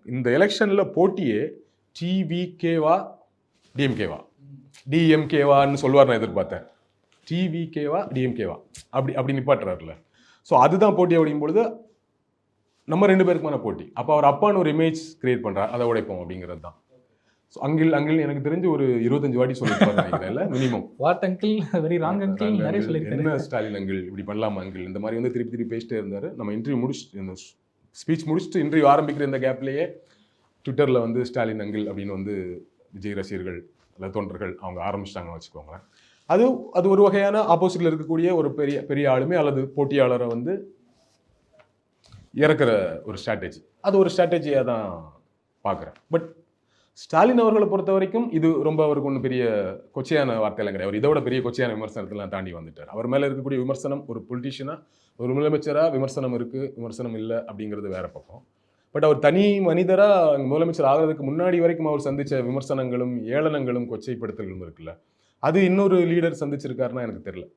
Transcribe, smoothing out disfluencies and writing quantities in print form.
இந்த எலெக்ஷனில் போட்டியே டிவிகேவா டிஎம்கேவா டிஎம்கேவான்னு சொல்லுவார், நான் எதிர்பார்த்தேன். டிவிகேவா டிஎம்கேவா அப்படி நிப்பாட்டுறாருல. ஸோ அதுதான் போட்டி அப்படிங்கும்பொழுது நம்ம 2 பேருக்குமான போட்டி. அப்போ அவர் அப்பான்னு ஒரு இமேஜ் கிரியேட் பண்ணுறார், அதை உடைப்போம் அப்படிங்கிறது தான். ஸோ அங்கிள் எனக்கு தெரிஞ்சு ஒரு 25 வாட்டி சொல்லியிருப்பாங்க இல்லை minimum. What uncle, very wrong uncle, நிறைய சொல்லியிருக்காரு. என்ன ஸ்டாலின் அங்கிள் இப்படி பண்ணலாமா அங்கிள், இந்த மாதிரி வந்து திருப்பி பேசிட்டே இருந்தார். நம்ம இன்டர்வியூ முடிச்சுட்டு, இந்த ஸ்பீச் முடிச்சுட்டு இன்டர்வியூ ஆரம்பிக்கிற இந்த கேப்லேயே ட்விட்டரில் வந்து ஸ்டாலின் அங்கிள் அப்படின்னு வந்து விஜய் ரசிகர்கள் அல்லது தொண்டர்கள் அவங்க ஆரம்பிச்சிட்டாங்கன்னு வச்சுக்கோங்களேன். அது ஒரு வகையான ஆப்போசிட்டில் இருக்கக்கூடிய ஒரு பெரிய ஆளுமே அல்லது போட்டியாளரை வந்து இறக்குற ஒரு ஸ்ட்ராட்டஜி. அது ஒரு ஸ்ட்ராட்டஜியாக தான் பார்க்குறேன். பட் ஸ்டாலின் அவர்களை பொறுத்த வரைக்கும் இது ரொம்ப அவருக்கு ஒன்றும் பெரிய கொச்சையான வார்த்தையெல்லாம் கிடையாது. அவர் இதோட பெரிய கொச்சையான விமர்சனத்தெல்லாம் தாண்டி வந்துட்டார். அவர் மேலே இருக்கக்கூடிய விமர்சனம், ஒரு பொலிட்டிஷியனாக ஒரு முதலமைச்சராக விமர்சனம் இருக்குது, விமர்சனம் இல்லை அப்படிங்கிறது வேற பக்கம். பட் அவர் தனி மனிதராக முதலமைச்சர் ஆகிறதுக்கு முன்னாடி வரைக்கும் அவர் சந்தித்த விமர்சனங்களும் ஏளனங்களும் கொச்சைப்படுத்தல்களும் இருக்குல்ல, அது இன்னொரு லீடர் சந்திச்சிருக்காருன்னா எனக்கு தெரியல.